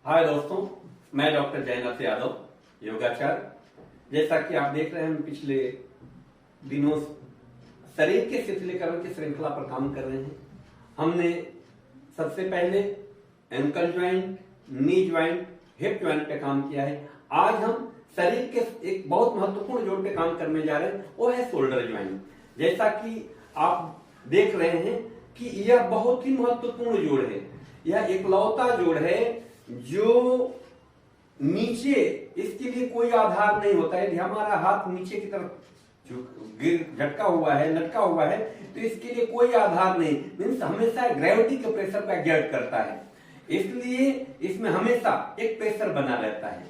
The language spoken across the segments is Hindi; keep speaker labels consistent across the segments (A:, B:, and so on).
A: हाय दोस्तों, मैं डॉक्टर जयनाथ यादव, योगाचार्य। जैसा कि आप देख रहे हैं, हम पिछले दिनों शरीर के शिथिलीकरण की श्रृंखला पर काम कर रहे हैं। हमने सबसे पहले ankle joint, knee joint, hip joint पे काम किया है। आज हम शरीर के एक बहुत महत्वपूर्ण जोड़ पे काम करने जा रहे हैं, वो है शोल्डर ज्वाइंट। जैसा कि आप देख रहे हैं कि यह बहुत ही महत्वपूर्ण जोड़ है। यह एकलौता जोड़ है जो नीचे, इसके लिए कोई आधार नहीं होता है। यदि हमारा हाथ नीचे की तरफ झटका हुआ है, लटका हुआ है, तो इसके लिए कोई आधार नहीं, मीन्स हमेशा ग्रेविटी के प्रेशर पर एग्जर्ट करता है, इसलिए इसमें हमेशा एक प्रेशर बना रहता है।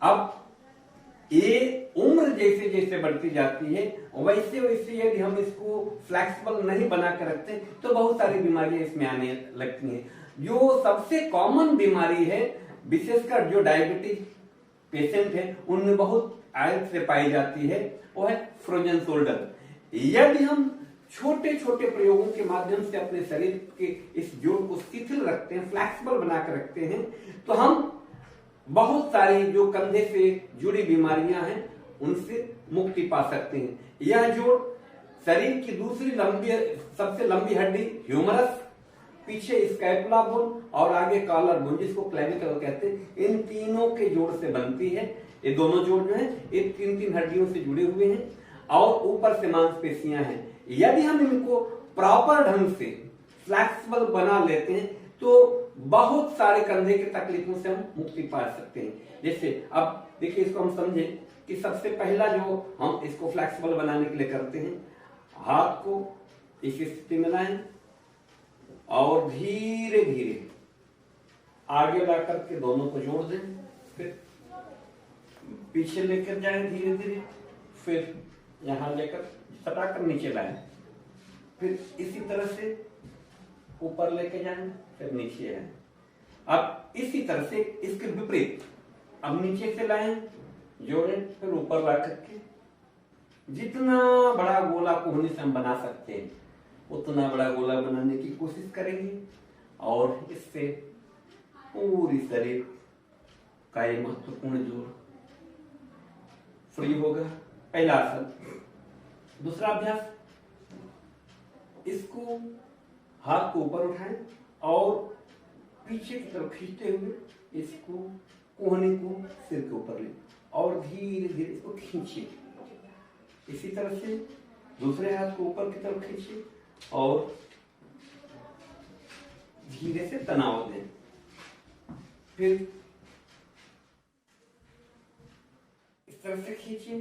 A: अब ये उम्र जैसे जैसे बढ़ती जाती है, वैसे वैसे यदि हम इसको फ्लेक्सिबल नहीं बना कर रखते तो बहुत सारी बीमारियां इसमें आने लगती हैं। जो सबसे कॉमन बीमारी है, विशेषकर जो डायबिटीज पेशेंट है, उनमें बहुत आयत से पाई जाती है, वो है फ्रोजन शोल्डर। यदि हम छोटे छोटे प्रयोगों के माध्यम से अपने शरीर के इस जोड़ को शिथिल रखते हैं, फ्लेक्सिबल बनाकर रखते हैं, तो हम बहुत सारी जो कंधे से जुड़ी बीमारियां हैं उनसे मुक्ति पा सकते हैं। यह जोड़ शरीर की दूसरी सबसे लंबी हड्डी ह्यूमरस, पीछे स्कैपुला बोन और आगे कॉलर बोन, जिसको क्लेविकल कहते हैं, इन तीनों के जोड़ से बनती है। ये दोनों जोड़ जो है ये तीन तीन हड्डियों से जुड़े हुए हैं और ऊपर से मांसपेशियां हैं। यदि हम इनको प्रॉपर ढंग से फ्लेक्सिबल बना लेते हैं तो बहुत सारे कंधे की तकलीफों से हम मुक्ति पा सकते हैं। जैसे अब देखिए, इसको हम समझे कि सबसे पहला जो हम इसको फ्लेक्सिबल बनाने के लिए करते हैं, हाथ को इस स्थिति में लाएं और धीरे धीरे आगे ला करके दोनों को जोड़ दें, फिर पीछे लेकर जाएं धीरे धीरे, फिर यहां लेकर सटाकर नीचे लाएं, फिर इसी तरह से ऊपर लेके जाएं, फिर नीचे आए। अब इसी तरह से इसके विपरीत, अब नीचे से लाएं, जोड़ें, फिर ऊपर ला करके जितना बड़ा गोला कोहनी से हम बना सकते हैं उतना बड़ा गोला बनाने की कोशिश करेंगे और इससे पूरी शरीर का ये महत्वपूर्ण जोड़ फ्री होगा। पहला आसन। दूसरा अभ्यास, इसको हाथ को ऊपर उठाएं और पीछे की तरफ खींचते हुए इसको कोहनी को सिर के ऊपर लें और धीरे धीरे इसको खींचिए। इसी तरह से दूसरे हाथ को ऊपर की तरफ खींचिए और धीरे से तनाव दें। फिर इस तरह से खींचिए,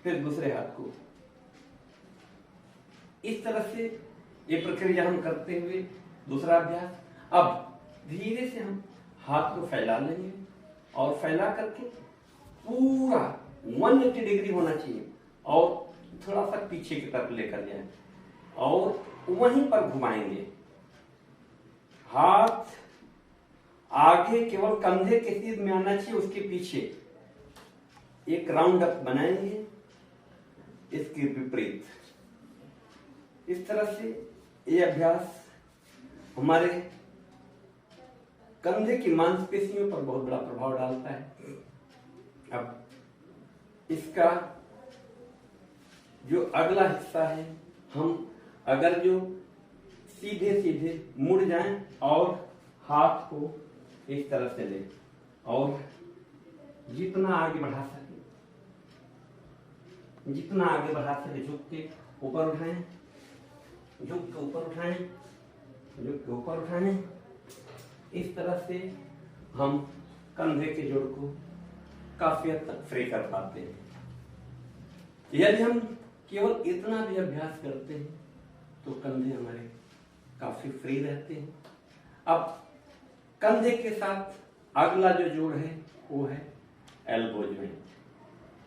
A: फिर दूसरे हाथ को इस तरह से। ये प्रक्रिया हम करते हुए दूसरा अभ्यास। अब धीरे से हम हाथ को फैला लेंगे और फैला करके पूरा 180 डिग्री होना चाहिए और थोड़ा सा पीछे की तरफ लेकर जाए और वहीं पर घुमाएंगे। हाथ आगे केवल कंधे के सीध में आना चाहिए, उसके पीछे एक राउंड अप बनाएंगे, इसके विपरीत। इस तरह से ये अभ्यास हमारे कंधे की मांसपेशियों पर बहुत बड़ा प्रभाव डालता है। अब इसका जो अगला हिस्सा है, हम अगर जो सीधे सीधे मुड़ जाएं और हाथ को इस तरह से लें और जितना आगे बढ़ा सके, जितना आगे बढ़ा सके, झुक के ऊपर उठाएं, झुक के ऊपर उठाएं, झुक के ऊपर उठाएं। इस तरह से हम कंधे के जोड़ को काफी हद तक फ्री कर पाते हैं। यदि हम केवल इतना भी अभ्यास करते हैं तो कंधे हमारे काफी फ्री रहते हैं। अब कंधे के साथ अगला जो जोड़ है वो है एल्बो ज्वाइंट,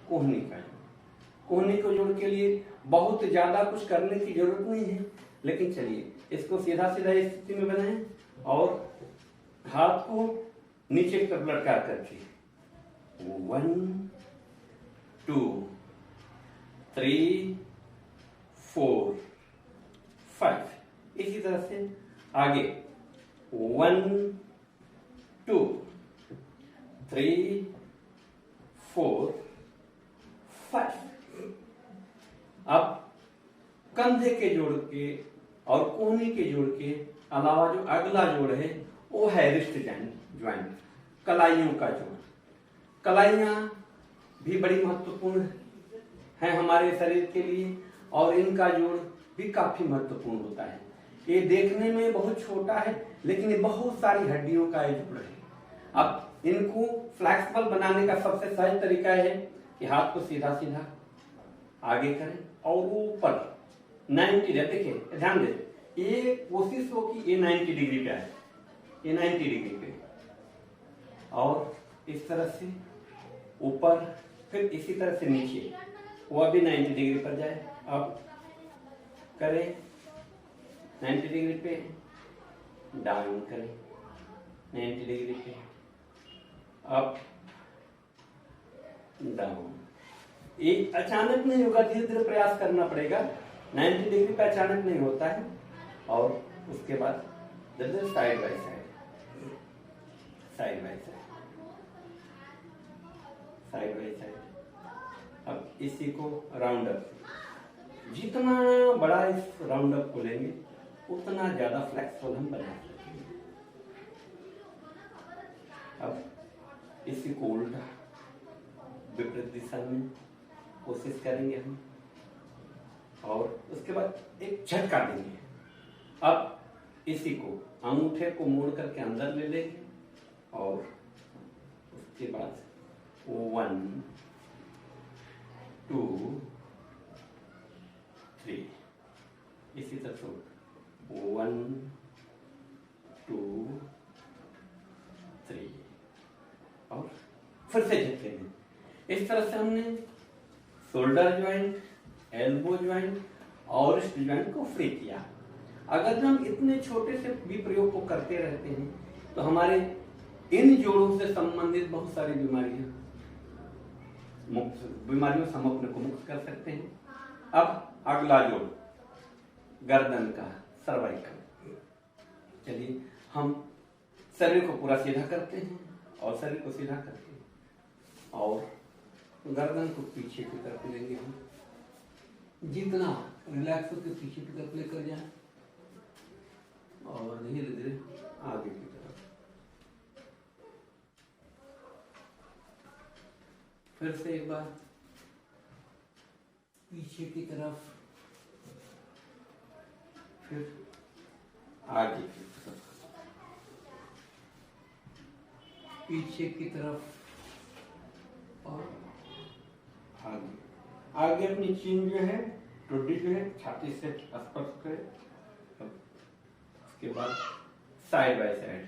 A: कोहनी का जोड़। कोहनी को जोड़ के लिए बहुत ज्यादा कुछ करने की जरूरत नहीं है, लेकिन चलिए इसको सीधा सीधा स्थिति में बनाएं और हाथ को नीचे की तरफ लटका करके 1 2 3 4 5, इसी तरह से आगे 1 2 2 3 4 5। अब कंधे के जोड़ के और कोहनी के जोड़ के अलावा जो अगला जोड़ है वो है रिस्ट ज्वाइंट, कलाइयों का जोड़। कलाइयां भी बड़ी महत्वपूर्ण है हमारे शरीर के लिए और इनका जोड़ भी काफी महत्वपूर्ण होता है। ये देखने में बहुत छोटा है लेकिन ये बहुत सारी हड्डियों का जोड़ है। अब इनको फ्लेक्सिबल बनाने का सबसे सहज तरीका है कि हाथ को सीधा सीधा आगे करें और ऊपर 90 डिग्री, देखिए ध्यान दें, ये कोशिश हो कि ये 90 डिग्री पे आए, ये 90 डिग्री पे, और इस तरह से ऊपर, फिर इसी तरह से नीचे, वो भी 90 डिग्री पर जाए। अब करें 90 डिग्री पे, डाउन करें 90 डिग्री पे, अप डाउन। ये अचानक नहीं होगा, धीरे धीरे प्रयास करना पड़ेगा। 90 डिग्री पे अचानक नहीं होता है। और उसके बाद side by side, side by side, side by side. अब इसी को राउंड अप, जितना बड़ा इस राउंड अप को लेंगे उतना ज्यादा फ्लेक्सिबल हम बना सकेंगे। अब इसी को उल्टा विपरीत दिशा में कोशिश करेंगे हम, और उसके बाद एक झटका देंगे। अब इसी को अंगूठे को मोड़ करके अंदर ले लेंगे और उसके बाद 1 2 3, इसी तरह से 1 2 3, और फिर से झटकेंगे। इस तरह से हमने शोल्डर ज्वाइंट, एल्बो ज्वाइंट और रिस्ट ज्वाइंट को फ्री किया। अगर हम इतने छोटे से भी प्रयोग को करते रहते हैं तो हमारे इन जोड़ों से संबंधित बहुत सारी बीमारियों से हम अपने को मुक्त कर सकते हैं। अब अगला जोड़ गर्दन का, सर्वाइकल। चलिए हम शरीर को पूरा सीधा करते हैं और शरीर को सीधा करके और गर्दन को पीछे की तरफ लेंगे हम, जितना रिलैक्स होकर पीछे की तरफ लेकर जाए और धीरे धीरे आगे की तरफ। फिर से एक बार पीछे की तरफ, फिर आगे की तरफ, पीछे की तरफ और आगे। आगे अपनी चीन जो है, टुड्डी जो है, छाती से स्पर्श करे। उसके बाद साइड बाय साइड,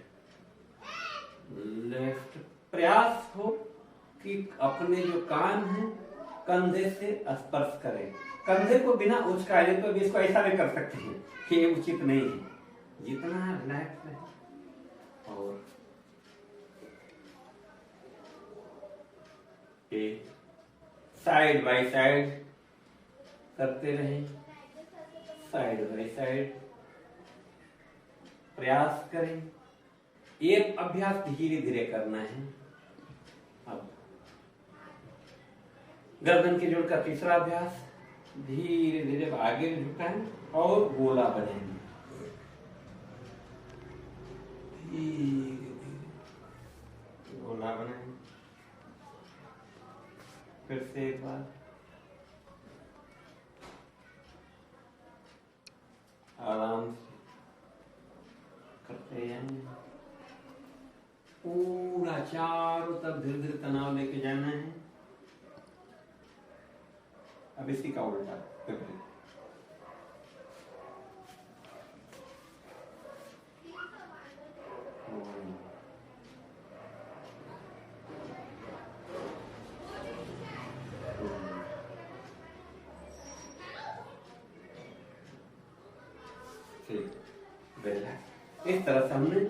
A: लेफ्ट। प्रयास हो कि अपने जो कान है कंधे से स्पर्श करें। कंधे को बिना उचकाए, तो इसको ऐसा भी कर सकते हैं कि ये उचित नहीं है। जितना रिलैक्स है और साइड बाय साइड करते रहें, साइड बाय साइड प्रयास करें। ये अभ्यास धीरे धीरे करना है। अब गर्दन के जोड़ का तीसरा अभ्यास, धीरे धीरे आगे झुकाएं और गोला बनाएंगे। धीरे धीरे गोला बनाएंगे। फिर से एक बार, आराम से करते जाएंगे। पूरा चारों तरफ धीरे धीरे तनाव लेके जाना है। अब इसी का उल्टा विपरीत। इस तरह से हमने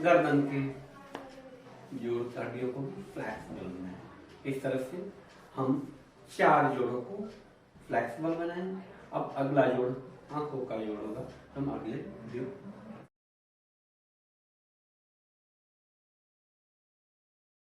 A: गर्दन के जोड़ हड्डियों को फ्लेक्सिबल बनाया। इस तरह से हम 4 जोड़ों को फ्लेक्सिबल बनाएं। अब अगला जोड़ आंखों का जोड़ होगा, हम अगले वीडियो